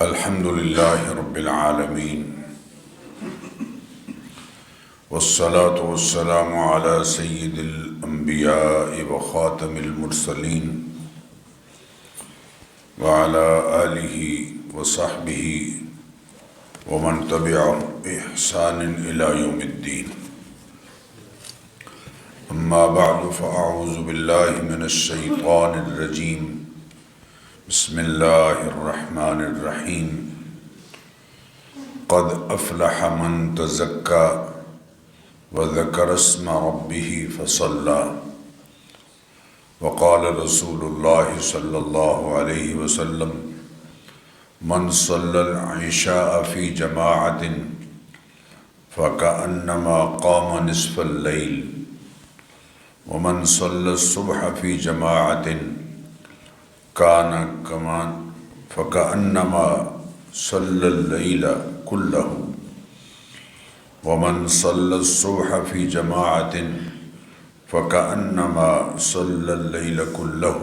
الحمد لله رب العالمين والصلاة والسلام على سيد الأنبياء وخاتم المرسلين وعلى آله وصحبه ومن تبعهم بإحسان إلى يوم الدين. أما بعد فأعوذ بالله من الشيطان الرجيم. بسم الله الرحمن الرحيم. قد أفلح من تزكى وذكر اسم ربه فصلى. وقال رسول الله صلى الله عليه وسلم: من صلى العشاء في جماعة فكأنما قام نصف الليل، ومن صلى الصبح في جماعة كان فكأنما صلى الليل كله، ومن صلى الصبح في جماعة فكأنما صلى الليل كله.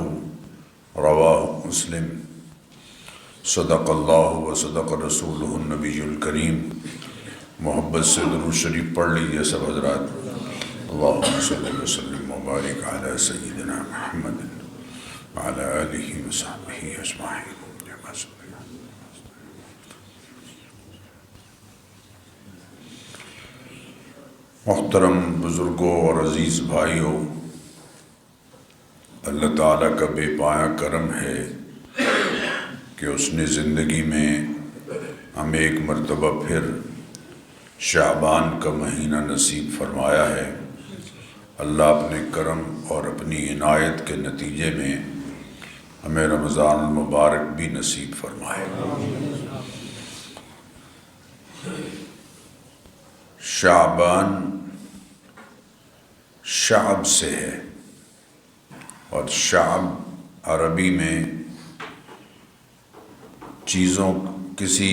رواه مسلم. صدق اللہ وصدق رسولہ النبی الکریم. محبت سے درود شریف پڑھ لیجیے سب حضرات. اللہم صلی وسلم وبارک علی سیدنا محمد وعلی آلہ وصحبہ اجمعین. محترم بزرگوں اور عزیز بھائیوں، اللہ تعالیٰ کا بے پایا کرم ہے کہ اس نے زندگی میں ہمیں ایک مرتبہ پھر شعبان کا مہینہ نصیب فرمایا ہے. اللہ اپنے کرم اور اپنی عنایت کے نتیجے میں ہمیں رمضان المبارک بھی نصیب فرمائے. شعبان شعب سے ہے، اور شعب عربی میں چیزوں کسی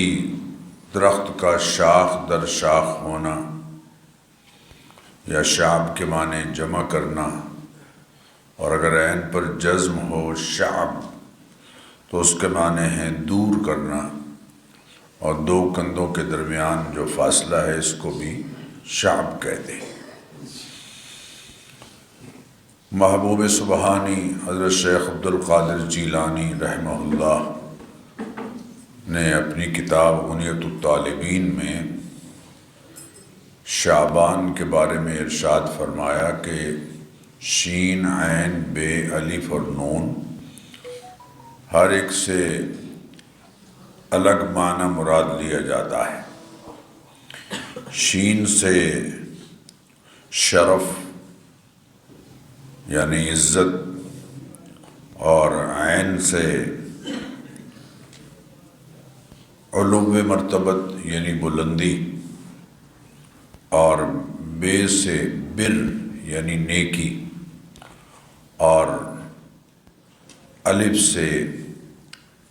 درخت کا شاخ در شاخ ہونا، یا شعب کے معنی جمع کرنا، اور اگر عین پر جزم ہو شعب تو اس کے معنی ہے دور کرنا، اور دو کندھوں کے درمیان جو فاصلہ ہے اس کو بھی شعب کہتے ہیں. محبوب سبحانی حضرت شیخ عبدالقادر جیلانی رحمہ اللہ نے اپنی کتاب غنیۃ الطالبین میں شعبان کے بارے میں ارشاد فرمایا کہ شین، عین، بے، الف اور نون ہر ایک سے الگ معنی مراد لیا جاتا ہے. شین سے شرف یعنی عزت، اور عین سے علو مرتبت یعنی بلندی، اور بے سے بر یعنی نیکی، اور الف سے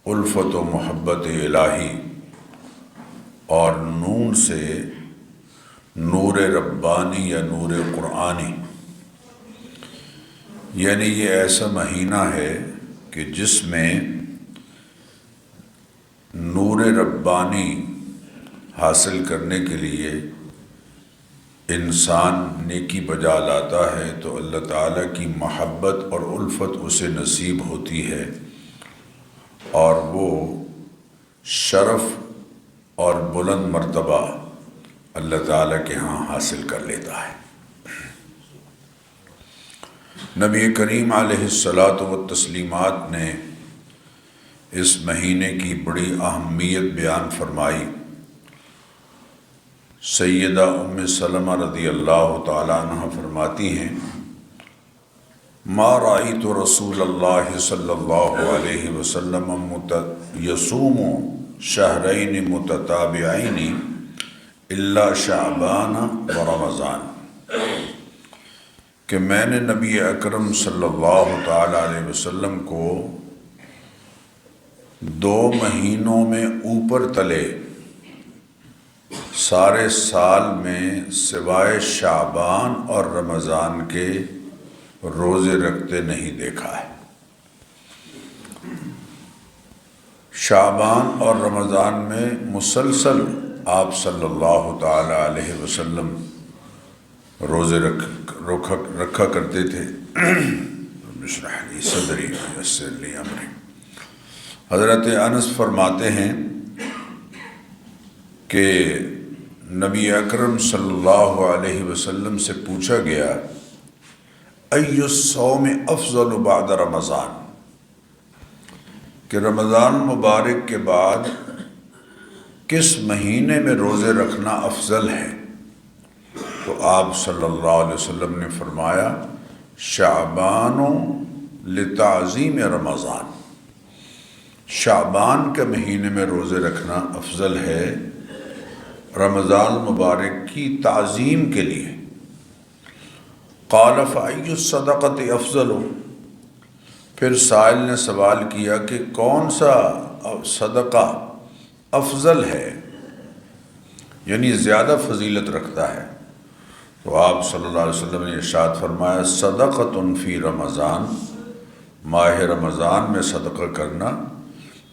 الفت و محبت الہی، اور نون سے نور ربانی یا نور قرآنی. یعنی یہ ایسا مہینہ ہے کہ جس میں نور ربانی حاصل کرنے کے لیے انسان نیکی بجا لاتا ہے تو اللہ تعالیٰ کی محبت اور الفت اسے نصیب ہوتی ہے، اور وہ شرف اور بلند مرتبہ اللہ تعالیٰ کے ہاں حاصل کر لیتا ہے. نبی کریم علیہ الصلاۃ والتسلیمات نے اس مہینے کی بڑی اہمیت بیان فرمائی. سیدہ ام سلمہ رضی اللہ تعالیٰ عنہ فرماتی ہیں: ما رأیت رسول اللہ صلی اللہ علیہ وسلم یصوم شہرین متتابعین الا شعبان و رمضان، کہ میں نے نبی اکرم صلی اللہ تعالیٰ علیہ وسلم کو 2 مہینوں میں اوپر تلے سارے سال میں سوائے شعبان اور رمضان کے روزے رکھتے نہیں دیکھا ہے. شعبان اور رمضان میں مسلسل آپ صلی اللہ تعالی علیہ وسلم روزے رکھا کرتے تھے۔ اشرح لی صدری ویسر لی امری۔ حضرت انس فرماتے ہیں کہ نبی اکرم صلی اللہ علیہ وسلم سے پوچھا گیا ای الصوم افضل بعد رمضان، کہ رمضان مبارک کے بعد کس مہینے میں روزے رکھنا افضل ہے؟ تو آپ صلی اللہ علیہ وسلم نے فرمایا شعبان لتعظیم رمضان، شعبان کے مہینے میں روزے رکھنا افضل ہے رمضان مبارک کی تعظیم کے لیے۔ قال فأی الصدقۃ افضل، پھر سائل نے سوال کیا کہ کون سا صدقہ افضل ہے، یعنی زیادہ فضیلت رکھتا ہے؟ تو آپ صلی اللہ علیہ وسلم نے ارشاد فرمایا صدقۃ فی رمضان، ماہ رمضان میں صدقہ کرنا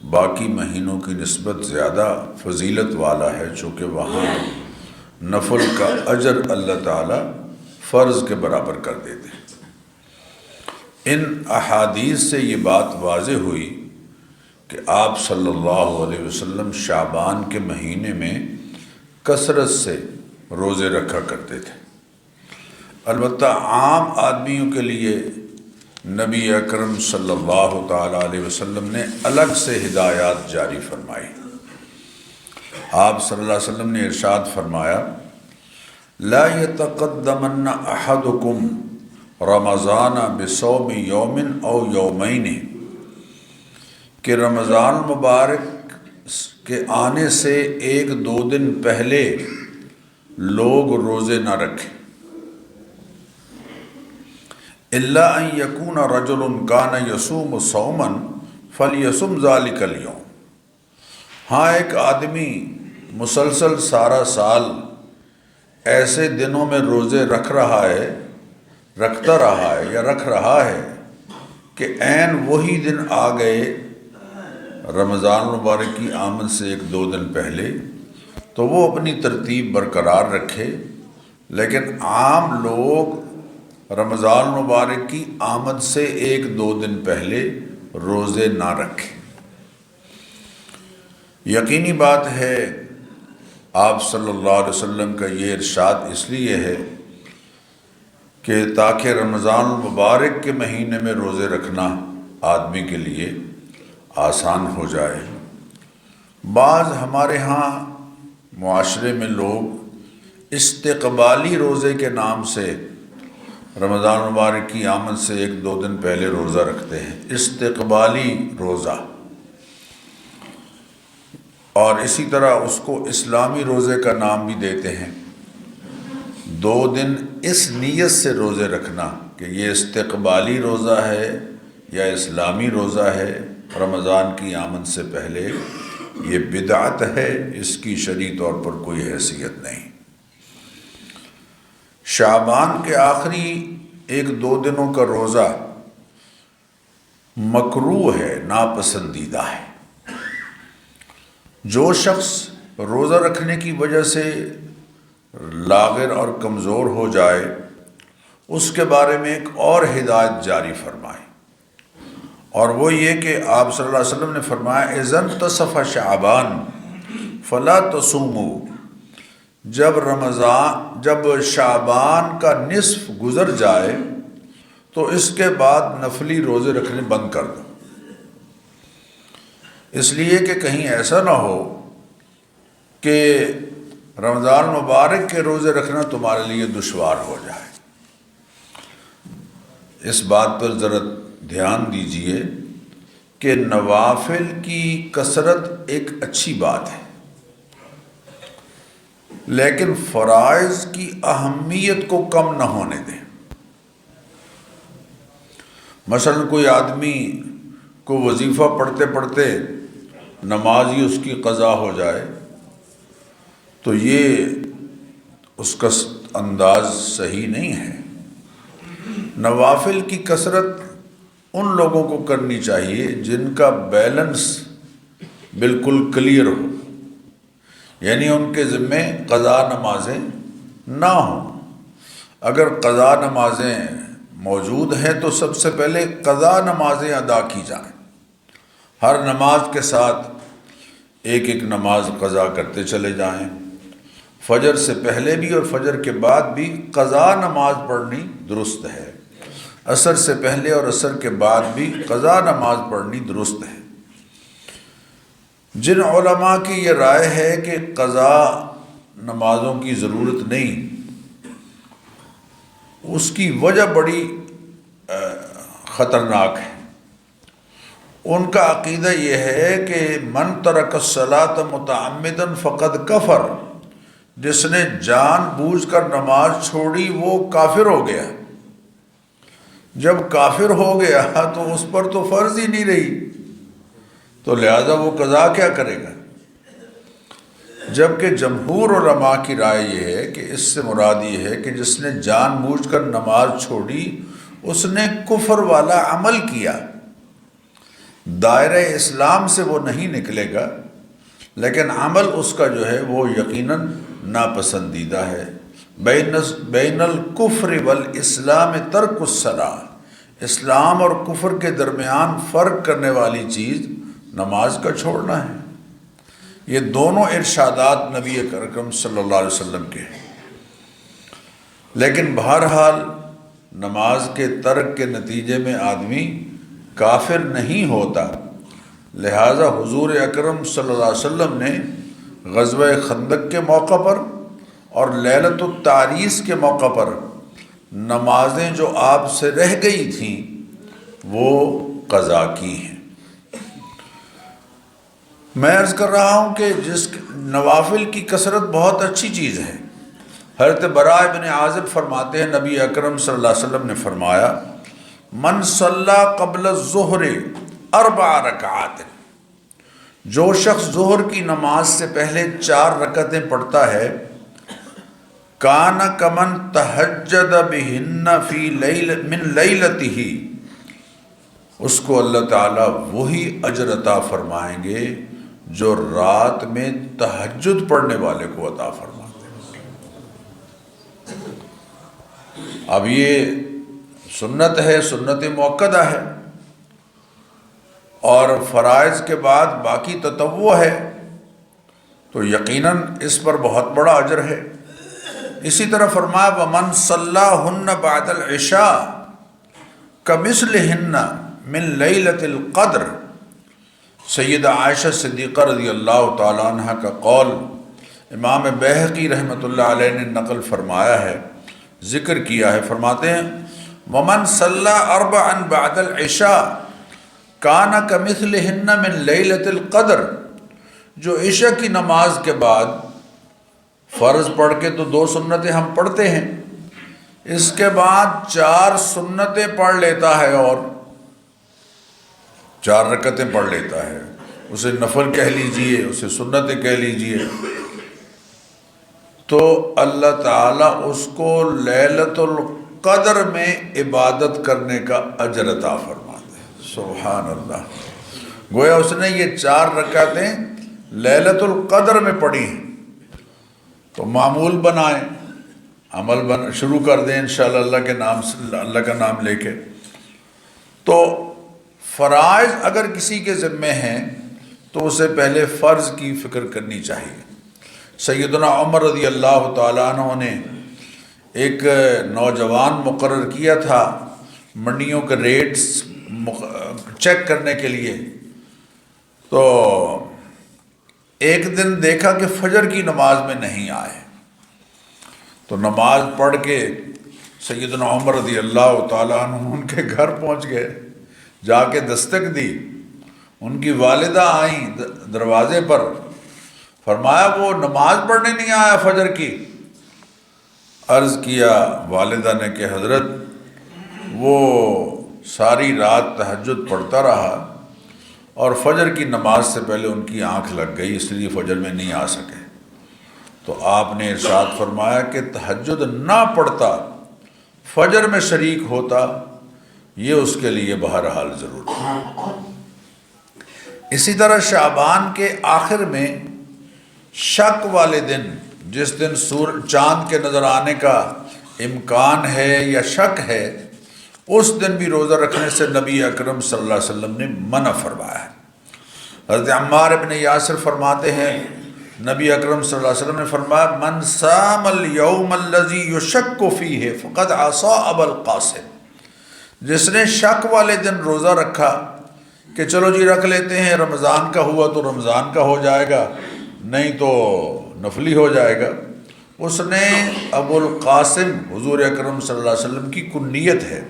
باقی مہینوں کی نسبت زیادہ فضیلت والا ہے، چونکہ وہاں نفل کا اجر اللہ تعالی فرض کے برابر کر دیتے ہیں۔ ان احادیث سے یہ بات واضح ہوئی کہ آپ صلی اللہ علیہ وسلم شعبان کے مہینے میں کثرت سے روزے رکھا کرتے تھے۔ البتہ عام آدمیوں کے لیے نبی اکرم صلی اللہ تعالی علیہ وسلم نے الگ سے ہدایات جاری فرمائی۔ آپ صلی اللہ علیہ وسلم نے ارشاد فرمایا لا یتقدمن احدکم رمضان بصوم یوم او یومین، کہ رمضان مبارک کے آنے سے ایک دو دن پہلے لوگ روزے نہ رکھیں، الا ان یکون رجل کان یصوم صوما فلیصم ذلک اليوم، ہاں ایک آدمی مسلسل سارا سال ایسے دنوں میں روزے رکھتا رہا ہے یا رکھ رہا ہے کہ عین وہی دن آ گئے رمضان مبارک کی آمد سے ایک دو دن پہلے، تو وہ اپنی ترتیب برقرار رکھے، لیکن عام لوگ رمضان مبارک کی آمد سے ایک دو دن پہلے روزے نہ رکھیں۔ یقینی بات ہے آپ صلی اللہ علیہ وسلم کا یہ ارشاد اس لیے ہے کہ تاکہ رمضان مبارک کے مہینے میں روزے رکھنا آدمی کے لیے آسان ہو جائے۔ بعض ہمارے ہاں معاشرے میں لوگ استقبالی روزے کے نام سے رمضان مبارک کی آمد سے ایک دو دن پہلے روزہ رکھتے ہیں، استقبالی روزہ، اور اسی طرح اس کو اسلامی روزے کا نام بھی دیتے ہیں۔ دو دن اس نیت سے روزے رکھنا کہ یہ استقبالی روزہ ہے یا اسلامی روزہ ہے رمضان کی آمد سے پہلے، یہ بدعت ہے، اس کی شرعی طور پر کوئی حیثیت نہیں۔ شعبان کے آخری ایک دو دنوں کا روزہ مکروہ ہے، ناپسندیدہ ہے۔ جو شخص روزہ رکھنے کی وجہ سے لاغر اور کمزور ہو جائے اس کے بارے میں ایک اور ہدایت جاری فرمائے، اور وہ یہ کہ آپ صلی اللہ علیہ وسلم نے فرمایا اذا انتصف شعبان فلا تصوموا، جب شعبان کا نصف گزر جائے تو اس کے بعد نفلی روزے رکھنے بند کر دو، اس لیے کہ کہیں ایسا نہ ہو کہ رمضان مبارک کے روزے رکھنا تمہارے لیے دشوار ہو جائے۔ اس بات پر ذرا دھیان دیجئے کہ نوافل کی کثرت ایک اچھی بات ہے، لیکن فرائض کی اہمیت کو کم نہ ہونے دیں۔ مثلا کوئی آدمی کو وظیفہ پڑھتے پڑھتے نماز ہی اس کی قضا ہو جائے تو یہ اس کا انداز صحیح نہیں ہے۔ نوافل کی کثرت ان لوگوں کو کرنی چاہیے جن کا بیلنس بالکل کلیئر ہو، یعنی ان کے ذمے قضا نمازیں نہ ہوں۔ اگر قضا نمازیں موجود ہیں تو سب سے پہلے قضا نمازیں ادا کی جائیں، ہر نماز کے ساتھ ایک ایک نماز قضا کرتے چلے جائیں، فجر سے پہلے بھی اور فجر کے بعد بھی قضا نماز پڑھنی درست ہے، عصر سے پہلے اور عصر کے بعد بھی قضا نماز پڑھنی درست ہے۔ جن علماء کی یہ رائے ہے کہ قضا نمازوں کی ضرورت نہیں، اس کی وجہ بڑی خطرناک ہے۔ ان کا عقیدہ یہ ہے کہ من ترک الصلاۃ متعمدا فقد کفر، جس نے جان بوجھ کر نماز چھوڑی وہ کافر ہو گیا۔ جب کافر ہو گیا تو اس پر تو فرض ہی نہیں رہی، تو لہذا وہ قضا کیا کرے گا؟ جبکہ جمہور علماء کی رائے یہ ہے کہ اس سے مراد یہ ہے کہ جس نے جان بوجھ کر نماز چھوڑی اس نے کفر والا عمل کیا، دائرہ اسلام سے وہ نہیں نکلے گا، لیکن عمل اس کا جو ہے وہ یقیناً ناپسندیدہ ہے۔ بین الکفر والاسلام ترک الصلاۃ، اسلام اور کفر کے درمیان فرق کرنے والی چیز نماز کا چھوڑنا ہے۔ یہ دونوں ارشادات نبی اکرم صلی اللہ علیہ وسلم کے ہیں، لیکن بہرحال نماز کے ترک کے نتیجے میں آدمی کافر نہیں ہوتا، لہٰذا حضور اکرم صلی اللہ علیہ وسلم نے غزوہ خندق کے موقع پر اور لیلۃ التعریس کے موقع پر نمازیں جو آپ سے رہ گئی تھیں وہ قضا کی ہیں۔ میں عرض کر رہا ہوں کہ جس نوافل کی کثرت بہت اچھی چیز ہے۔ حضرت براء بن عازب فرماتے ہیں نبی اکرم صلی اللہ علیہ وسلم نے فرمایا من صلی قبل الظہر 4 رکعات، جو شخص ظہر کی نماز سے پہلے 4 رکعتیں پڑھتا ہے، کان کمن تہجد بہن فی من لیلتہ، اس کو اللہ تعالیٰ وہی اجر عطا فرمائیں گے جو رات میں تہجد پڑھنے والے کو عطا فرماتے ہیں۔ اب یہ سنت ہے، سنت مؤکدہ ہے، اور فرائض کے بعد باقی تطوع ہے، تو یقیناً اس پر بہت بڑا اجر ہے۔ اسی طرح فرمایا وَمَنْ صَلَّاهُنَّ بَعْدَ الْعِشَاءِ كَمِثْلِهِنَّ مِنْ لَيْلَةِ الْقَدْرِ، سیدہ عائشہ صدیقہ رضی اللہ تعالیٰ عنہ کا قول امام بیہقی رحمۃ اللہ علیہ نے نقل فرمایا ہے، ذکر کیا ہے۔ فرماتے ہیں وَمَنْ صَلَّى 4 بَعْدَ الْعِشَاءِ كَانَ كَمِثْلِهِنَّ مِنْ لَيْلَةِ الْقَدْرِ، جو عشاء کی نماز کے بعد فرض پڑھ کے تو 2 سنتیں ہم پڑھتے ہیں، اس کے بعد 4 سنتیں پڑھ لیتا ہے اور 4 رکعتیں پڑھ لیتا ہے، اسے نفل کہہ لیجئے، اسے سنتیں کہہ لیجئے، تو اللہ تعالیٰ اس کو لیلۃ القدر میں عبادت کرنے کا اجر عطا فرماتے ہیں۔ سبحان اللہ، گویا اس نے یہ 4 رکعتیں لیلۃ القدر میں پڑھی ہیں۔ تو معمول بنائیں، عمل شروع کر دیں انشاءاللہ اللہ کے نام سے، اللہ کا نام لے کے۔ تو فرائض اگر کسی کے ذمے ہیں تو اسے پہلے فرض کی فکر کرنی چاہیے۔ سیدنا عمر رضی اللہ تعالیٰ عنہ نے ایک نوجوان مقرر کیا تھا منڈیوں کے ریٹس چیک کرنے کے لیے، تو ایک دن دیکھا کہ فجر کی نماز میں نہیں آئے، تو نماز پڑھ کے سیدنا عمر رضی اللہ تعالیٰ عنہ ان کے گھر پہنچ گئے، جا کے دستک دی، ان کی والدہ آئیں دروازے پر، فرمایا وہ نماز پڑھنے نہیں آیا فجر کی۔ عرض کیا والدہ نے کہ حضرت وہ ساری رات تہجد پڑھتا رہا اور فجر کی نماز سے پہلے ان کی آنکھ لگ گئی، اس لیے فجر میں نہیں آ سکے۔ تو آپ نے ارشاد فرمایا کہ تہجد نہ پڑھتا، فجر میں شریک ہوتا، یہ اس کے لیے بہرحال ضرور ہے۔ اسی طرح شعبان کے آخر میں شک والے دن، جس دن چاند کے نظر آنے کا امکان ہے یا شک ہے، اس دن بھی روزہ رکھنے سے نبی اکرم صلی اللہ علیہ وسلم نے منع فرمایا ہے۔ حضرت عمار ابن یاسر فرماتے ہیں نبی اکرم صلی اللہ علیہ وسلم نے فرمایا من صام الیوم الذی یشک فیہ فقد عصی ابا القاسم، جس نے شک والے دن روزہ رکھا کہ چلو جی رکھ لیتے ہیں، رمضان کا ہوا تو رمضان کا ہو جائے گا، نہیں تو نفلی ہو جائے گا، اس نے ابو القاسم حضور اکرم صلی اللہ علیہ وسلم کی کنیت ہے،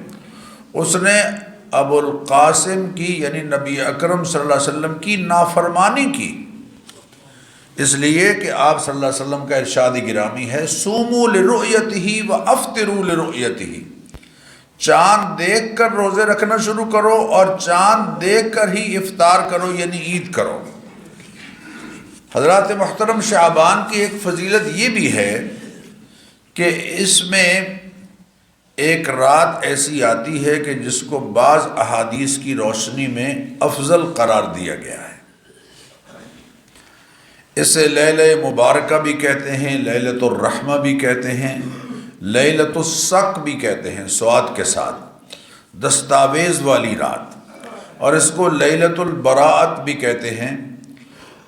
اس نے ابو القاسم کی یعنی نبی اکرم صلی اللہ علیہ وسلم کی نافرمانی کی، اس لیے کہ آپ صلی اللہ علیہ وسلم کا ارشاد گرامی ہے صوموا لرؤیتہ وافطروا لرؤیتہ، چاند دیکھ کر روزے رکھنا شروع کرو اور چاند دیکھ کر ہی افطار کرو یعنی عید کرو۔ حضرات محترم، شعبان کی ایک فضیلت یہ بھی ہے کہ اس میں ایک رات ایسی آتی ہے کہ جس کو بعض احادیث کی روشنی میں افضل قرار دیا گیا ہے۔ اسے لیلہ مبارکہ بھی کہتے ہیں، لیلۃ الرحمہ بھی کہتے ہیں، لیلۃ الصق بھی کہتے ہیں سواد کے ساتھ، دستاویز والی رات، اور اس کو لیلۃ البراءت بھی کہتے ہیں،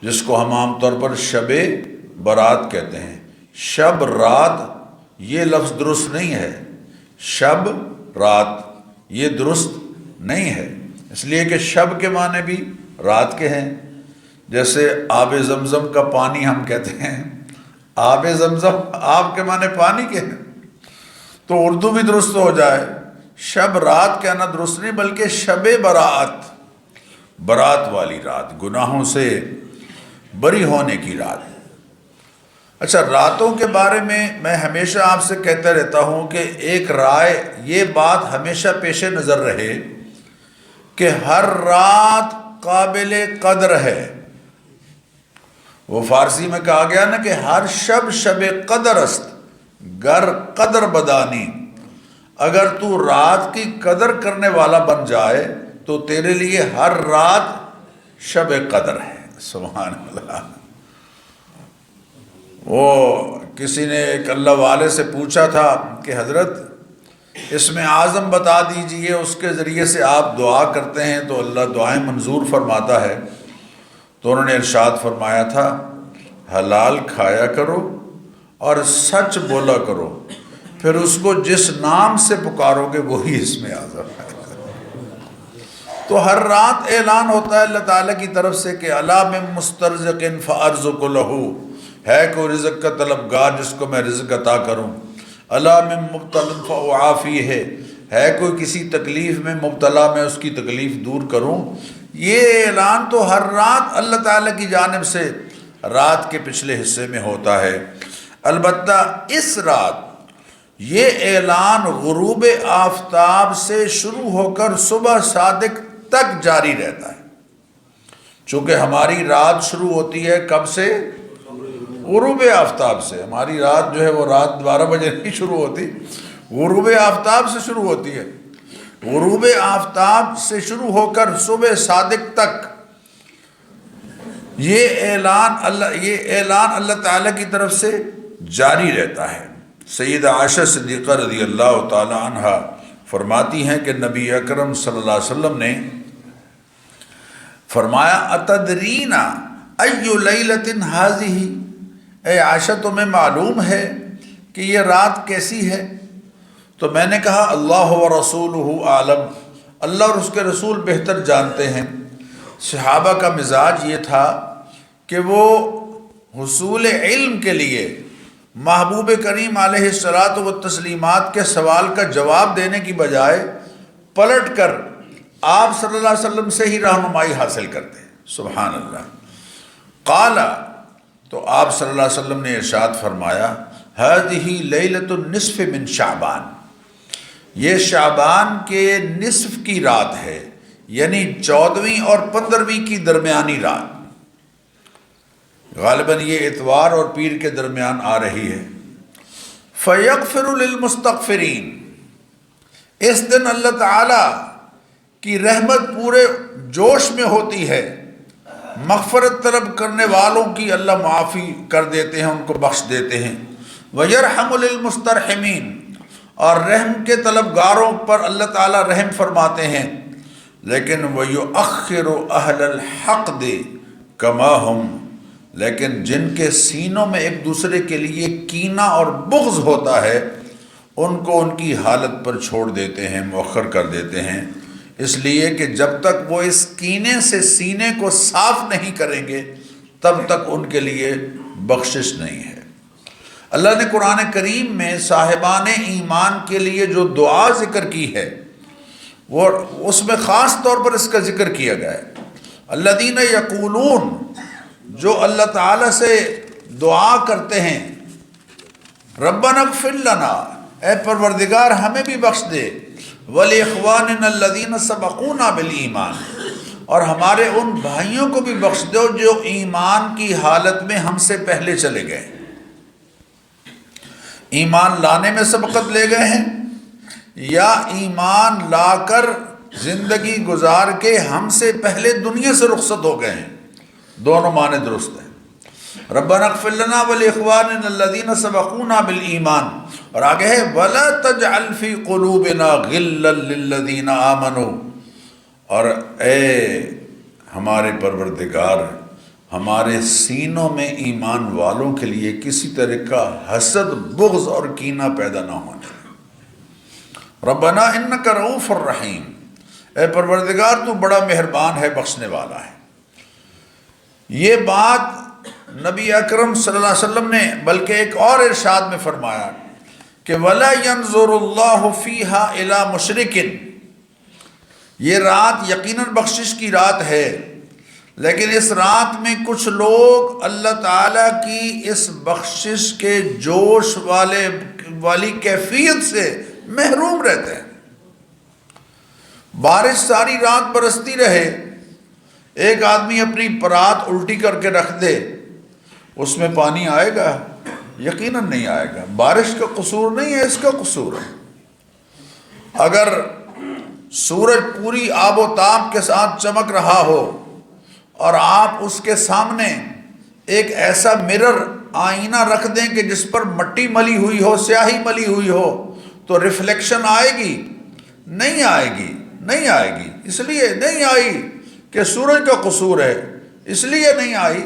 جس کو ہم عام طور پر شب برات کہتے ہیں۔ شب رات یہ لفظ درست نہیں ہے، شب رات یہ درست نہیں ہے، اس لیے کہ شب کے معنی بھی رات کے ہیں، جیسے آب زمزم کا پانی ہم کہتے ہیں آب زمزم، آب کے معنی پانی کے ہیں، تو اردو بھی درست ہو جائے، شب رات کہنا درست نہیں بلکہ شب برات، برات والی رات، گناہوں سے بری ہونے کی رات۔ اچھا، راتوں کے بارے میں ہمیشہ آپ سے کہتا رہتا ہوں کہ ایک رائے یہ بات ہمیشہ پیش نظر رہے کہ ہر رات قابل قدر ہے۔ وہ فارسی میں کہا گیا نا کہ ہر شب شب قدر است گر قدر بدانی، اگر تو رات کی قدر کرنے والا بن جائے تو تیرے لیے ہر رات شب قدر ہے۔ سبحان اللہ۔ وہ کسی نے ایک اللہ والے سے پوچھا تھا کہ حضرت اسم اعظم بتا دیجئے، اس کے ذریعے سے آپ دعا کرتے ہیں تو اللہ دعائیں منظور فرماتا ہے، تو انہوں نے ارشاد فرمایا تھا حلال کھایا کرو اور سچ بولا کرو، پھر اس کو جس نام سے پکارو گے وہی اسم اعظم ہے۔ تو ہر رات اعلان ہوتا ہے اللہ تعالیٰ کی طرف سے کہ الا من مسترزق فارزق لہ، ہے کوئی رزق کا طلبگار جس کو میں رزق عطا کروں، الا من مبتلا فاعافیہ، ہے کوئی کسی تکلیف میں مبتلا میں اس کی تکلیف دور کروں۔ یہ اعلان تو ہر رات اللہ تعالیٰ کی جانب سے رات کے پچھلے حصے میں ہوتا ہے۔ البتہ اس رات یہ اعلان غروب آفتاب سے شروع ہو کر صبح صادق تک جاری رہتا ہے، چونکہ ہماری رات شروع ہوتی ہے کب سے؟ غروب آفتاب سے۔ ہماری رات جو ہے وہ رات 12 بجے نہیں شروع ہوتی، غروب آفتاب سے شروع ہوتی ہے۔ غروب آفتاب سے شروع ہو کر صبح صادق تک یہ اعلان اللہ تعالیٰ کی طرف سے جاری رہتا ہے۔ سیدہ عائشہ صدیقہ رضی اللہ تعالی عنہ فرماتی ہیں کہ نبی اکرم صلی اللہ علیہ وسلم نے فرمایا اتدرین ای لیلۃ ھذہ، اے عائشہ تمہیں معلوم ہے کہ یہ رات کیسی ہے؟ تو میں نے کہا اللہ ورسولہ عالم، اللہ اور اس کے رسول بہتر جانتے ہیں۔ صحابہ کا مزاج یہ تھا کہ وہ حصول علم کے لیے محبوب کریم علیہ الصلاۃ والتسلیمات کے سوال کا جواب دینے کی بجائے پلٹ کر آپ صلی اللہ علیہ وسلم سے ہی رہنمائی حاصل کرتے ہیں۔ سبحان اللہ۔ قال، تو آپ صلی اللہ علیہ وسلم نے ارشاد فرمایا ہذہ لیلۃ النصف من شعبان، یہ شعبان کے نصف کی رات ہے، یعنی 14ویں اور 15ویں کی درمیانی رات، غالباً یہ اتوار اور پیر کے درمیان آ رہی ہے۔ فَيَغْفِرُ لِلْمُسْتَغْفِرِينَ، اس دن اللہ تعالیٰ کی رحمت پورے جوش میں ہوتی ہے مغفرت طلب کرنے والوں کی اللہ معافی کر دیتے ہیں، ان کو بخش دیتے ہیں۔ وَيَرْحَمُ لِلْمُسْتَرْحِمِينَ، اور رحم کے طلبگاروں پر اللہ تعالیٰ رحم فرماتے ہیں۔ لیکن وَيُؤَخِّرُ أَهْلَ الْحَقْدِ كَمَا هُمْ، لیکن جن کے سینوں میں ایک دوسرے کے لیے کینہ اور بغض ہوتا ہے ان کو ان کی حالت پر چھوڑ دیتے ہیں، مؤخر کر دیتے ہیں، اس لیے کہ جب تک وہ اس کینے سے سینے کو صاف نہیں کریں گے تب تک ان کے لیے بخشش نہیں ہے۔ اللہ نے قرآن کریم میں صاحبان ایمان کے لیے جو دعا ذکر کی ہے وہ اس میں خاص طور پر اس کا ذکر کیا گیا ہے۔ الذین یقولون، جو اللہ تعالیٰ سے دعا کرتے ہیں، ربنا اغفر لنا، اے پروردگار ہمیں بھی بخش دے، وَلِإِخْوَانِنَا الَّذِينَ سَبَقُونَا بِالْإِيمَانِ، اور ہمارے ان بھائیوں کو بھی بخش دو جو ایمان کی حالت میں ہم سے پہلے چلے گئے، ایمان لانے میں سبقت لے گئے ہیں یا ایمان لا کر زندگی گزار کے ہم سے پہلے دنیا سے رخصت ہو گئے ہیں، دونوں معنی درست ہیں۔ ربنا اغفر لنا ولاخواننا الذین سبقونا بالایمان، اور آگے ہے ولا تجعل فی قلوبنا غلا للذین آمنوا، اور اے ہمارے پروردگار ہمارے سینوں میں ایمان والوں کے لیے کسی طرح کا حسد، بغض اور کینہ پیدا نہ ہونے۔ ربنا انک رؤوف الرحیم، اے پروردگار تو بڑا مہربان ہے، بخشنے والا ہے۔ یہ بات نبی اکرم صلی اللہ علیہ وسلم نے بلکہ ایک اور ارشاد میں فرمایا کہ وَلَا يَنظُرُ اللَّهُ فِيهَا إِلَى مُشْرِكٍ، یہ رات یقیناً بخشش کی رات ہے، لیکن اس رات میں کچھ لوگ اللہ تعالیٰ کی اس بخشش کے جوش والی کیفیت سے محروم رہتے ہیں۔ بارش ساری رات برستی رہے، ایک آدمی اپنی پرات الٹی کر کے رکھ دے، اس میں پانی آئے گا؟ یقیناً نہیں آئے گا۔ بارش کا قصور نہیں ہے، اس کا قصور ہے۔ اگر سورج پوری آب و تاب کے ساتھ چمک رہا ہو اور آپ اس کے سامنے ایک ایسا مرر، آئینہ رکھ دیں کہ جس پر مٹی ملی ہوئی ہو، سیاہی ملی ہوئی ہو، تو ریفلیکشن آئے گی؟ نہیں آئے گی، نہیں آئے گی۔ اس لیے نہیں آئی کہ سورج کا قصور ہے، اس لیے نہیں آئی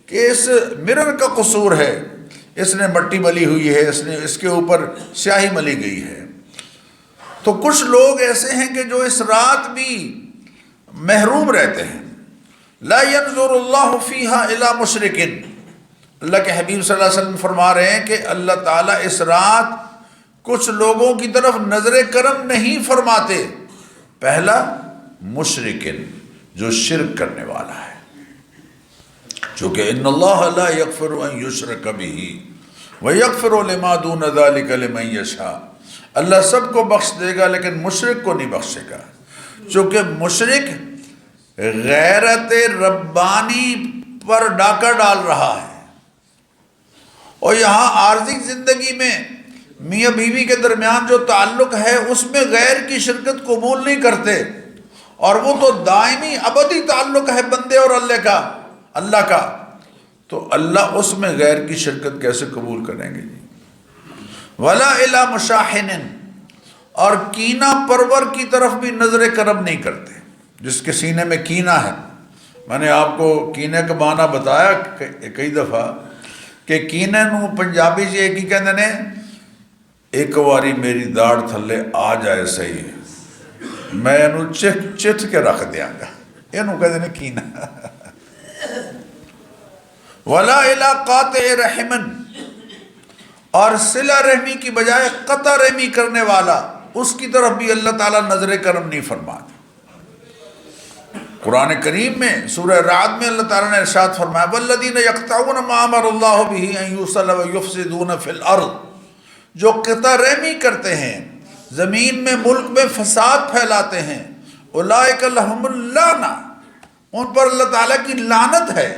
کہ اس مرر کا قصور ہے، اس نے مٹی ملی ہوئی ہے، اس کے اوپر سیاہی ملی گئی ہے۔ تو کچھ لوگ ایسے ہیں کہ جو اس رات بھی محروم رہتے ہیں۔ لا ينظر اللہ فیہا الی مشرکن، اللہ کے حبیب صلی اللہ علیہ وسلم فرما رہے ہیں کہ اللہ تعالیٰ اس رات کچھ لوگوں کی طرف نظر کرم نہیں فرماتے۔ پہلا مشرکن، جو شرک کرنے والا ہے، چونکہ ان اللہ لا یغفر ان یشرک بہ ویغفر لما دون ذلک لمن یشاء، اللہ سب کو بخش دے گا لیکن مشرک کو نہیں بخشے گا، چونکہ مشرک غیرت ربانی پر ڈاکہ ڈال رہا ہے، اور یہاں عارضی زندگی میں میاں بیوی کے درمیان جو تعلق ہے اس میں غیر کی شرکت قبول نہیں کرتے، اور وہ تو دائمی ابدی تعلق ہے بندے اور اللہ کا، تو اللہ اس میں غیر کی شرکت کیسے قبول کریں گے؟ ولا الی مشاحن، اور کینہ پرور کی طرف بھی نظر کرم نہیں کرتے، جس کے سینے میں کینہ ہے۔ میں نے آپ کو کینے کا معنی بتایا کئی دفعہ کہ کینے نو پنجابی جی ایک ہی کہندے نے ایک واری میری داڑ تھلے آ جائے صحیح، میں انہوں چتھ کے رکھ دیاں گا، انہوں کہندے نے کینہ۔ ولا الی قاطع رحمن، اور صلہ رحمی کی بجائے قطع رحمی کرنے والا، اس کی طرف بھی اللہ تعالیٰ نظر کرم نہیں فرماتا۔ قرآن کریم میں سورہ رعد میں اللہ تعالیٰ نے ارشاد فرمایا والذین یقطعون ما امر اللہ بہ ان یوصل ویفسدون فی الارض، جو قطع رحمی کرتے ہیں، زمین میں ملک میں فساد پھیلاتے ہیں، اولئک لہم اللعنہ، ان پر اللہ تعالیٰ کی لعنت ہے،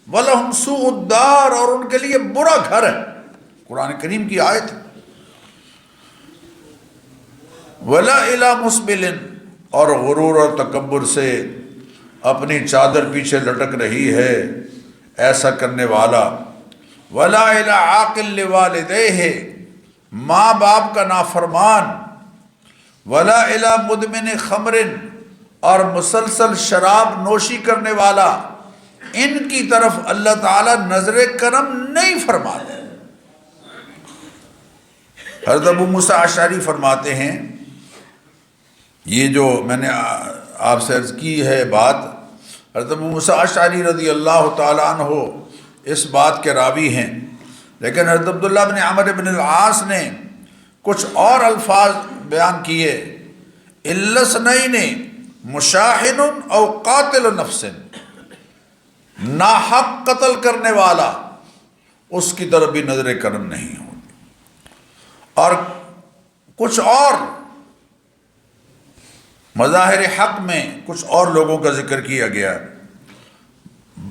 وَلَهُمْ سُوءُ الدَّارِ، اور ان کے لیے برا گھر ہے۔ قرآن کریم کی آیت۔ وَلَا إِلَى مُسْبِلٍ، اور غرور اور تکبر سے اپنی چادر پیچھے لٹک رہی ہے، ایسا کرنے والا۔ ولا الی عاقل لوالدیہ، ماں باپ کا نافرمان۔ ولا الی مدمن خمر، اور مسلسل شراب نوشی کرنے والا، ان کی طرف اللہ تعالیٰ نظر کرم نہیں فرماتے۔ حضرت ابو موسیٰ اشعری فرماتے ہیں، یہ جو میں نے آپ سے عرض کی ہے بات، حضرت ابو موسیٰ اشعری رضی اللہ تعالیٰ عنہ اس بات کے راوی ہیں، لیکن حضرت عبداللہ بن عمرو بن العاص نے کچھ اور الفاظ بیان کیے۔ الا اثنین مشاحن او قاتل نفس، ناحق قتل کرنے والا، اس کی طرف بھی نظر کرم نہیں ہوتی۔ اور کچھ اور مظاہر حق میں کچھ اور لوگوں کا ذکر کیا گیا۔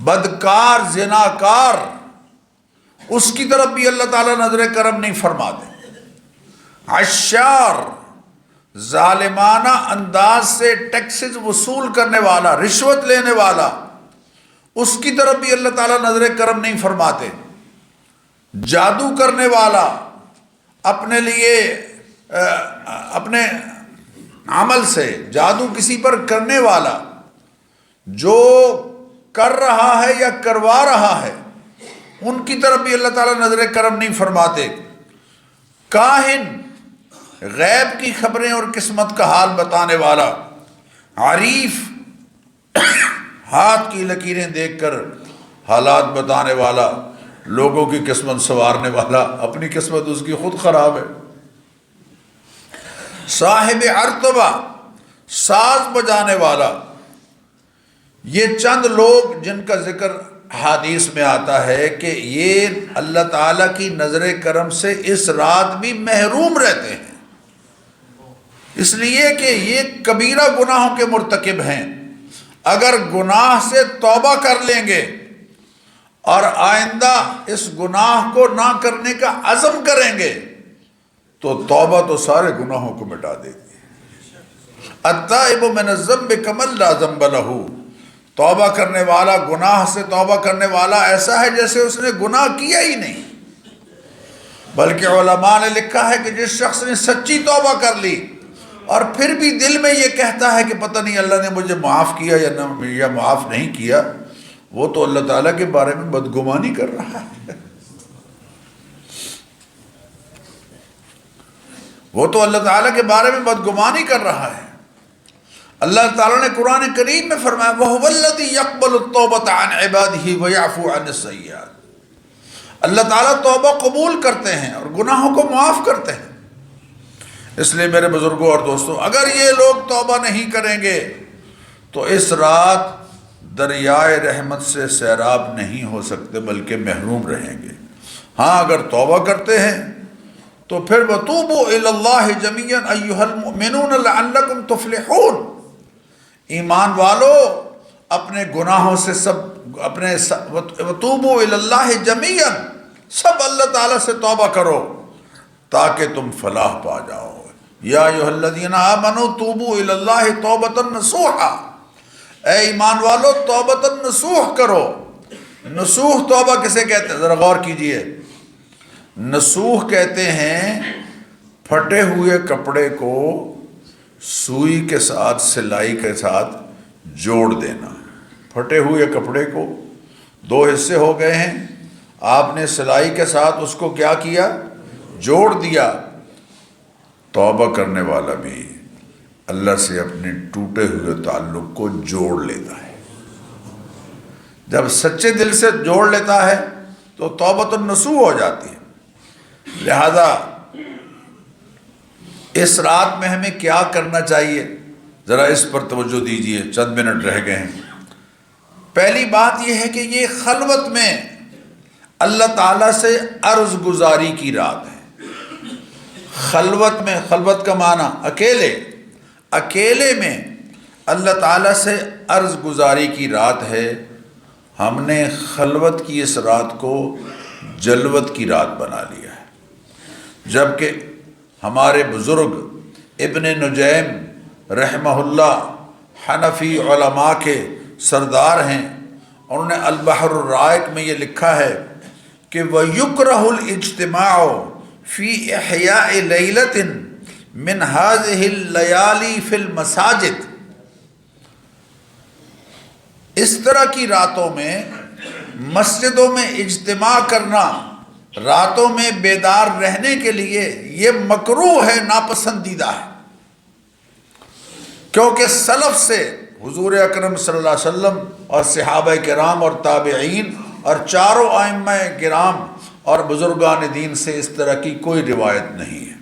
بدکار، زناکار، اس کی طرف بھی اللہ تعالیٰ نظر کرم نہیں فرماتے۔ عشار، ظالمانہ انداز سے ٹیکسز وصول کرنے والا، رشوت لینے والا، اس کی طرف بھی اللہ تعالیٰ نظر کرم نہیں فرماتے۔ جادو کرنے والا، اپنے لیے اپنے عمل سے جادو کسی پر کرنے والا، جو کر رہا ہے یا کروا رہا ہے، ان کی طرف بھی اللہ تعالیٰ نظر کرم نہیں فرماتے۔ کاہن، غیب کی خبریں اور قسمت کا حال بتانے والا۔ عریف، ہاتھ کی لکیریں دیکھ کر حالات بتانے والا، لوگوں کی قسمت سنوارنے والا، اپنی قسمت اس کی خود خراب ہے۔ صاحب عرطبہ، ساز بجانے والا۔ یہ چند لوگ جن کا ذکر حدیث میں آتا ہے کہ یہ اللہ تعالیٰ کی نظر کرم سے اس رات بھی محروم رہتے ہیں، اس لیے کہ یہ کبیرہ گناہوں کے مرتکب ہیں۔ اگر گناہ سے توبہ کر لیں گے اور آئندہ اس گناہ کو نہ کرنے کا عزم کریں گے تو توبہ تو سارے گناہوں کو مٹا دیتی ہے۔ التائب من الذنب کمن لا ذنب لہ، توبہ کرنے والا، گناہ سے توبہ کرنے والا ایسا ہے جیسے اس نے گناہ کیا ہی نہیں۔ بلکہ علماء نے لکھا ہے کہ جس شخص نے سچی توبہ کر لی اور پھر بھی دل میں یہ کہتا ہے کہ پتہ نہیں اللہ نے مجھے معاف کیا یا معاف نہیں کیا، وہ تو اللہ تعالیٰ کے بارے میں بدگمانی کر رہا ہے۔ وہ تو اللہ تعالیٰ کے بارے میں بدگمانی کر رہا ہے۔ اللہ تعالیٰ نے قرآن کریم میں فرمایا وَهُوَ الَّذِي يَقْبَلُ التَّوْبَةَ عَنْ عِبَادِهِ وَيَعْفُو عَنِ السَّيِّئَاتِ، اللہ تعالیٰ توبہ قبول کرتے ہیں اور گناہوں کو معاف کرتے ہیں۔ اس لیے میرے بزرگوں اور دوستوں، اگر یہ لوگ توبہ نہیں کریں گے تو اس رات دریائے رحمت سے سیراب نہیں ہو سکتے، بلکہ محروم رہیں گے۔ ہاں اگر توبہ کرتے ہیں تو پھر وَتُوبُوا إِلَى اللَّهِ جَمِيعًا أَيُّهَا الْمُؤْمِنُونَ لَعَلَّكُمْ تُفْلِحُونَ، ایمان والو اپنے گناہوں سے وَتُوبُوا إِلَى اللَّهِ جَمِيعًا، سب اللہ تعالیٰ سے توبہ کرو تاکہ تم فلاح پا جاؤ۔ یا ایھا الذین آمنوا توبوا الی اللہ توبۃ نصوحا، اے ایمان والو توبۃ نصوح کرو۔ نصوح توبہ کسے کہتے ہیں؟ ذرا غور کیجئے۔ نصوح کہتے ہیں پھٹے ہوئے کپڑے کو سوئی کے ساتھ، سلائی کے ساتھ جوڑ دینا۔ پھٹے ہوئے کپڑے کو دو حصے ہو گئے ہیں، آپ نے سلائی کے ساتھ اس کو کیا کیا؟ جوڑ دیا۔ توبہ کرنے والا بھی اللہ سے اپنے ٹوٹے ہوئے تعلق کو جوڑ لیتا ہے۔ جب سچے دل سے جوڑ لیتا ہے تو توبۃ النصوح ہو جاتی ہے۔ لہذا اس رات میں ہمیں کیا کرنا چاہیے، ذرا اس پر توجہ دیجئے، چند منٹ رہ گئے ہیں۔ پہلی بات یہ ہے کہ یہ خلوت میں اللہ تعالیٰ سے عرض گزاری کی رات ہے۔ خلوت میں، خلوت کا معنی اکیلے میں اللہ تعالیٰ سے عرض گزاری کی رات ہے۔ ہم نے خلوت کی اس رات کو جلوت کی رات بنا لیا ہے، جبکہ ہمارے بزرگ ابن نجیم رحمہ اللہ حنفی علماء کے سردار ہیں، انہوں نے البحر الرائق میں یہ لکھا ہے کہ وَيُكْرَهُ الْاجْتِمَاعُ فِي إِحْيَاءِ لَيْلَةٍ مِّنْ هَذِهِ اللَّيَالِي فِي الْمَسَاجِدِ، اس طرح کی راتوں میں مسجدوں میں اجتماع کرنا، راتوں میں بیدار رہنے کے لیے یہ مکروہ ہے، ناپسندیدہ ہے، کیونکہ سلف سے حضور اکرم صلی اللہ علیہ وسلم اور صحابہ کرام اور تابعین اور چاروں ائمہ کرام اور بزرگان دین سے اس طرح کی کوئی روایت نہیں ہے۔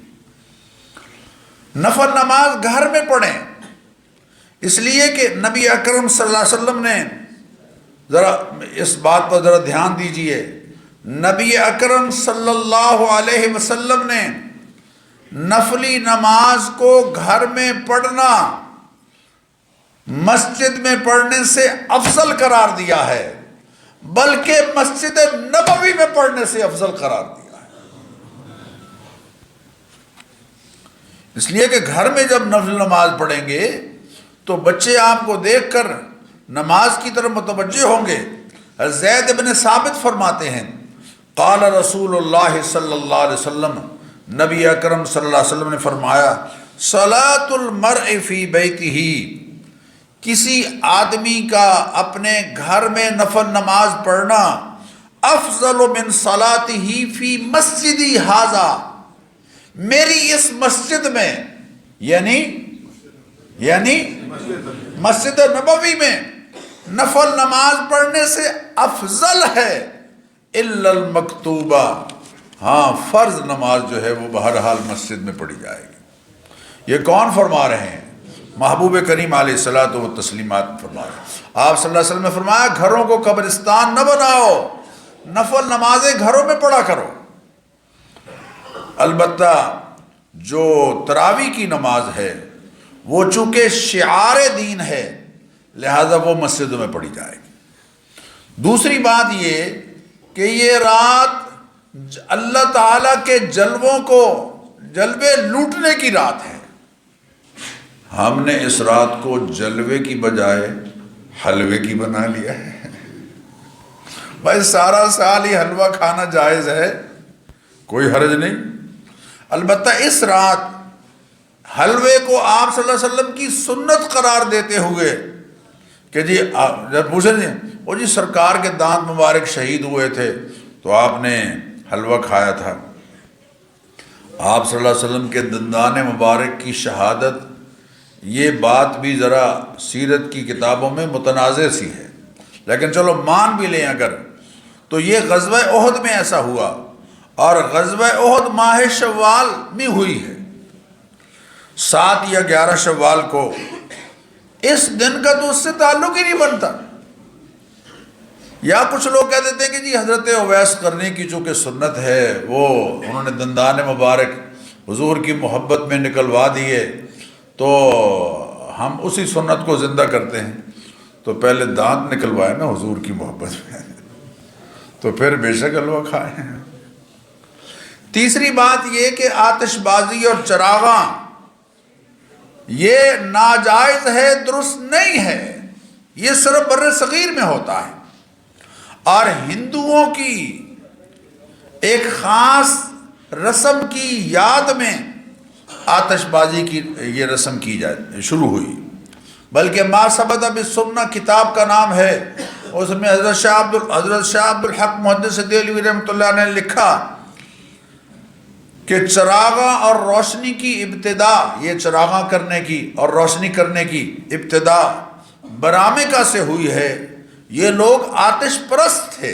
نفل نماز گھر میں پڑھیں، اس لیے کہ نبی اکرم صلی اللہ علیہ وسلم نے، ذرا اس بات پر ذرا دھیان دیجئے، نبی اکرم صلی اللہ علیہ وسلم نے نفلی نماز کو گھر میں پڑھنا مسجد میں پڑھنے سے افضل قرار دیا ہے، بلکہ مسجد نبوی میں پڑھنے سے افضل قرار دیا ہے۔ اس لیے کہ گھر میں جب نفل نماز پڑھیں گے تو بچے آپ کو دیکھ کر نماز کی طرف متوجہ ہوں گے۔ زید بن ثابت فرماتے ہیں قال رسول اللہ صلی اللہ علیہ وسلم، نبی اکرم صلی اللہ علیہ وسلم نے فرمایا صلاۃ المرء فی بیتہ، کسی آدمی کا اپنے گھر میں نفل نماز پڑھنا افضل من صلاتہ فی مسجدی ھذا، میری اس مسجد میں یعنی مسجد نبوی میں نفل نماز پڑھنے سے افضل ہے، الا المکتوبہ، ہاں فرض نماز جو ہے وہ بہرحال مسجد میں پڑھی جائے گی۔ یہ کون فرما رہے ہیں؟ محبوب کریم علیہ الصلوۃ والتسلیمات فرما رہے ہیں۔ آپ صلی اللہ علیہ وسلم نے فرمایا گھروں کو قبرستان نہ بناؤ، نفل نمازیں گھروں میں پڑھا کرو۔ البتہ جو تراویح کی نماز ہے وہ چونکہ شعار دین ہے لہذا وہ مسجدوں میں پڑھی جائے گی۔ دوسری بات یہ کہ یہ رات اللہ تعالیٰ کے جلوے لوٹنے کی رات ہے، ہم نے اس رات کو جلوے کی بجائے حلوے کی بنا لیا ہے۔ بھائی سارا سال ہی حلوہ کھانا جائز ہے، کوئی حرج نہیں، البتہ اس رات حلوے کو آپ صلی اللہ علیہ وسلم کی سنت قرار دیتے ہوئے کہ جی جب پوچھیں وہ جی سرکار کے دانت مبارک شہید ہوئے تھے تو آپ نے حلوہ کھایا تھا، آپ صلی اللہ علیہ وسلم کے دندان مبارک کی شہادت، یہ بات بھی ذرا سیرت کی کتابوں میں متنازع سی ہے، لیکن چلو مان بھی لیں اگر، تو یہ غزوہ احد میں ایسا ہوا، اور غزوہ احد ماہ شوال میں ہوئی ہے، 7 یا 11 شوال کو، اس دن کا تو اس سے تعلق ہی نہیں بنتا۔ یا کچھ لوگ کہہ دیتے ہیں کہ جی حضرت اویس قرنی کی چونکہ سنت ہے، وہ انہوں نے دندان مبارک حضور کی محبت میں نکلوا دیے تو ہم اسی سنت کو زندہ کرتے ہیں، تو پہلے دانت نکلوائے نا حضور کی محبت میں، تو پھر بے شک حلوہ کھائیں۔ تیسری بات یہ کہ آتش بازی اور چراغاں یہ ناجائز ہے، درست نہیں ہے، یہ صرف بر صغیر میں ہوتا ہے، اور ہندوؤں کی ایک خاص رسم کی یاد میں آتش بازی کی یہ رسم کی جائے شروع ہوئی، بلکہ ما ثبت بالسنہ کتاب کا نام ہے، اس میں حضرت شاہ عبد الحق محدث دہلوی رحمۃ اللہ نے لکھا کہ چراغاں اور روشنی کی ابتدا، یہ چراغاں کرنے کی اور روشنی کرنے کی ابتدا برامکہ سے ہوئی ہے۔ یہ لوگ آتش پرست تھے،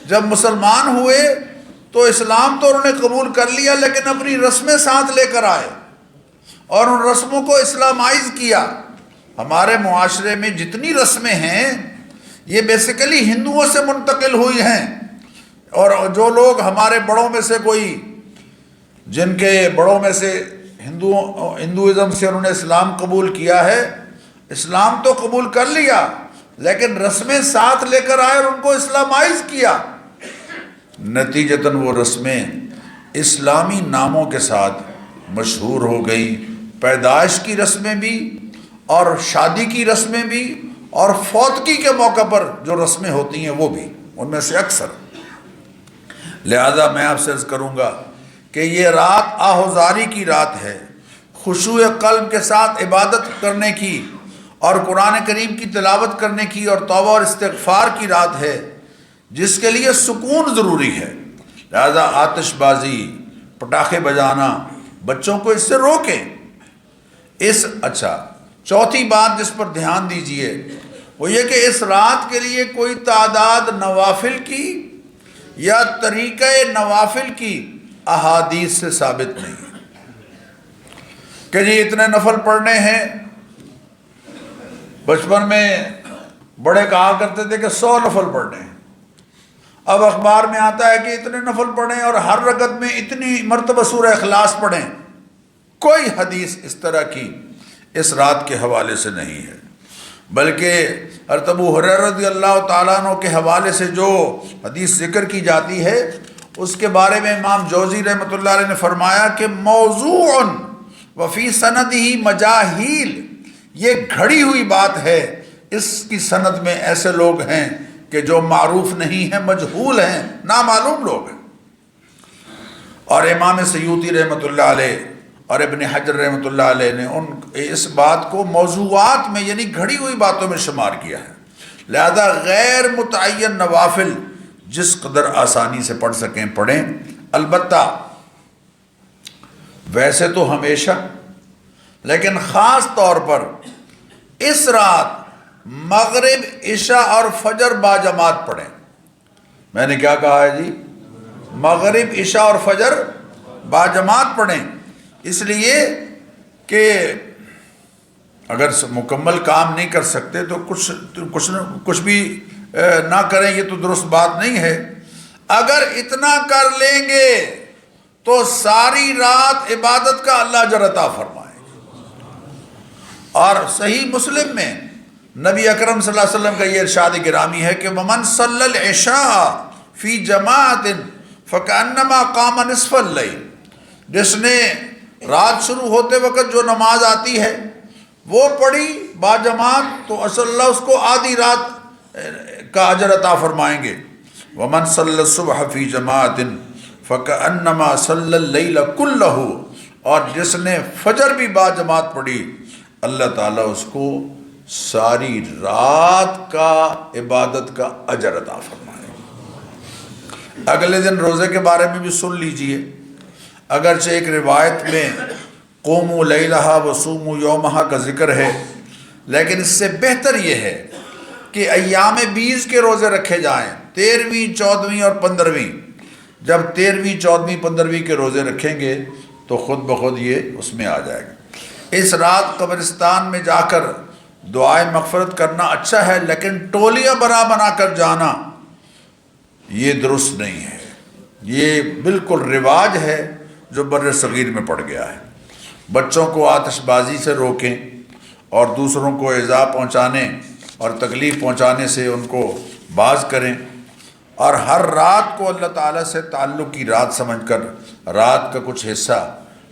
جب مسلمان ہوئے تو اسلام تو انہوں نے قبول کر لیا لیکن اپنی رسمیں ساتھ لے کر آئے اور ان رسموں کو اسلامائز کیا۔ ہمارے معاشرے میں جتنی رسمیں ہیں یہ بیسیکلی ہندوؤں سے منتقل ہوئی ہیں، اور جو لوگ ہمارے بڑوں میں سے کوئی، جن کے بڑوں میں سے ہندوازم سے انہوں نے اسلام قبول کیا ہے، اسلام تو قبول کر لیا لیکن رسمیں ساتھ لے کر آئے اور ان کو اسلامائز کیا، نتیجتاً وہ رسمیں اسلامی ناموں کے ساتھ مشہور ہو گئی، پیدائش کی رسمیں بھی اور شادی کی رسمیں بھی اور فوتگی کے موقع پر جو رسمیں ہوتی ہیں وہ بھی، ان میں سے اکثر۔ لہذا میں آپ سے عرض کروں گا کہ یہ رات آہوزاری کی رات ہے، خشوع قلب کے ساتھ عبادت کرنے کی اور قرآن کریم کی تلاوت کرنے کی اور توبہ اور استغفار کی رات ہے، جس کے لیے سکون ضروری ہے۔ لہذا آتش بازی، پٹاخے بجانا، بچوں کو اس سے روکیں۔ اچھا، چوتھی بات جس پر دھیان دیجئے وہ یہ کہ اس رات کے لیے کوئی تعداد نوافل کی یا طریقہ نوافل کی احادیث سے ثابت نہیں ہے کہ جی اتنے نفل پڑھنے ہیں۔ بچپن میں بڑے کہا کرتے تھے کہ 100 نفل پڑھنے ہیں، اب اخبار میں آتا ہے کہ اتنے نفل پڑھیں اور ہر رکعت میں اتنی مرتبہ سورہ اخلاص پڑھیں۔ کوئی حدیث اس طرح کی اس رات کے حوالے سے نہیں ہے، بلکہ حضرت ابو ہریرہ رضی اللہ تعالیٰ عنہ کے حوالے سے جو حدیث ذکر کی جاتی ہے اس کے بارے میں امام جوزی رحمۃ اللہ علیہ نے فرمایا کہ موضوع وفی سندہ مجاہیل، یہ گھڑی ہوئی بات ہے، اس کی سند میں ایسے لوگ ہیں کہ جو معروف نہیں ہیں، مجہول ہیں، نامعلوم لوگ ہیں۔ اور امام سیوطی رحمۃ اللہ علیہ اور ابن حجر رحمۃ اللہ علیہ نے اس بات کو موضوعات میں یعنی گھڑی ہوئی باتوں میں شمار کیا ہے۔ لہذا غیر متعین نوافل جس قدر آسانی سے پڑھ سکیں پڑھیں، البتہ ویسے تو ہمیشہ، لیکن خاص طور پر اس رات مغرب، عشاء اور فجر باجماعت پڑھیں۔ میں نے کیا کہا ہے جی؟ مغرب، عشاء اور فجر باجماعت پڑھیں، اس لیے کہ اگر مکمل کام نہیں کر سکتے تو کچھ بھی نہ کریں، یہ تو درست بات نہیں ہے۔ اگر اتنا کر لیں گے تو ساری رات عبادت کا اللہ اجر عطا فرمائے۔ اور صحیح مسلم میں نبی اکرم صلی اللہ علیہ وسلم کا یہ ارشاد گرامی ہے کہ وَمَنْ صَلَّى الْعِشَاءَ فِي جَمَاعَةٍ فَكَأَنَّمَا قَامَ نِصْفَ اللَّيْلِ، جس نے رات شروع ہوتے وقت جو نماز آتی ہے وہ پڑھی باجماعت تو اصل اللہ اس کو آدھی رات کا اجر عطا فرمائیں گے۔ وَمَنْ صَلَّى الصُّبْحَ فِي جَمَاعَةٍ فَكَأَنَّمَا صَلَّى اللَّيْلَ كُلَّهُ، اور جس نے فجر بھی باجماعت پڑھی اللہ تعالیٰ اس کو ساری رات کا عبادت کا اجر عطا فرمائے۔ اگلے دن روزے کے بارے میں بھی سن لیجئے، اگرچہ ایک روایت میں قوموا لیلہا وصوموا یومہا کا ذکر ہے، لیکن اس سے بہتر یہ ہے کہ ایام 20 کے روزے رکھے جائیں، 13ویں، 14ویں اور 15ویں۔ جب 13ویں، 14ویں، 15ویں کے روزے رکھیں گے تو خود بخود یہ اس میں آ جائے گا۔ اس رات قبرستان میں جا کر دعائے مغفرت کرنا اچھا ہے، لیکن ٹولیاں بنا کر جانا یہ درست نہیں ہے، یہ بالکل رواج ہے جو بر صغیر میں پڑ گیا ہے۔ بچوں کو آتش بازی سے روکیں اور دوسروں کو ایذا پہنچانے اور تکلیف پہنچانے سے ان کو باز کریں، اور ہر رات کو اللہ تعالیٰ سے تعلق کی رات سمجھ کر رات کا کچھ حصہ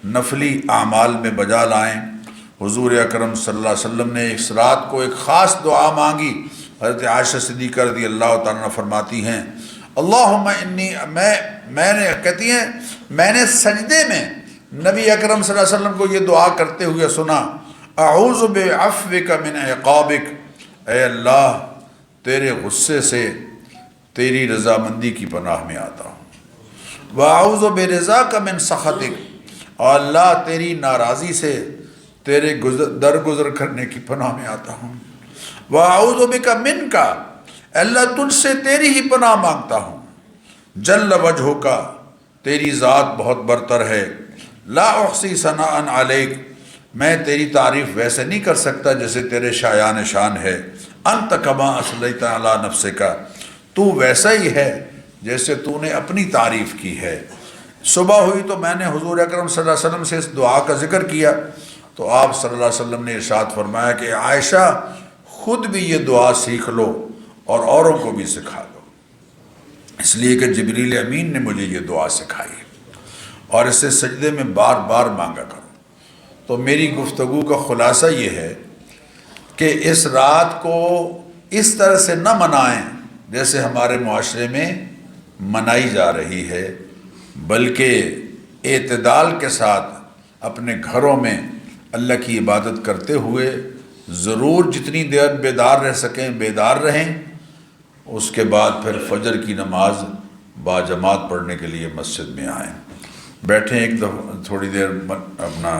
نفلی اعمال میں بجا لائیں۔ حضور اکرم صلی اللہ علیہ وسلم نے اس رات کو ایک خاص دعا مانگی۔ حضرت عائشہ صدیقہ رضی اللہ تعالیٰ عنہ فرماتی ہیں اللہم انی، میں نے کہتی ہیں میں نے سجدے میں نبی اکرم صلی اللہ علیہ وسلم کو یہ دعا کرتے ہوئے سنا، اعوذ بعفوک من عقابک، اے اللہ تیرے غصے سے تیری رضامندی کی پناہ میں آتا ہوں، واعوذ برضاک من سخطک، اور اللہ تیری ناراضی سے تیرے درگزر کرنے کی پناہ میں آتا ہوں، واعوذ بک منک، اللہ تجھ سے تیری ہی پناہ مانگتا ہوں، جل وجہک، تیری ذات بہت برتر ہے، لا احصی ثناء علیک، میں تیری تعریف ویسے نہیں کر سکتا جیسے تیرے شایان شان ہے، انت کما اثنیت علی نفسک، تو ویسا ہی ہے جیسے تو نے اپنی تعریف کی ہے۔ صبح ہوئی تو میں نے حضور اکرم صلی اللہ علیہ وسلم سے اس دعا کا ذکر کیا تو آپ صلی اللہ علیہ وسلم نے ارشاد فرمایا کہ عائشہ خود بھی یہ دعا سیکھ لو اور اوروں کو بھی سکھا دو، اس لیے کہ جبریل امین نے مجھے یہ دعا سکھائی اور اسے سجدے میں بار بار مانگا کرو۔ تو میری گفتگو کا خلاصہ یہ ہے کہ اس رات کو اس طرح سے نہ منائیں جیسے ہمارے معاشرے میں منائی جا رہی ہے، بلکہ اعتدال کے ساتھ اپنے گھروں میں اللہ کی عبادت کرتے ہوئے ضرور جتنی دیر بیدار رہ سکیں بیدار رہیں، اس کے بعد پھر فجر کی نماز باجماعت پڑھنے کے لیے مسجد میں آئیں۔ بیٹھیں ایک دفعہ تھوڑی دیر اپنا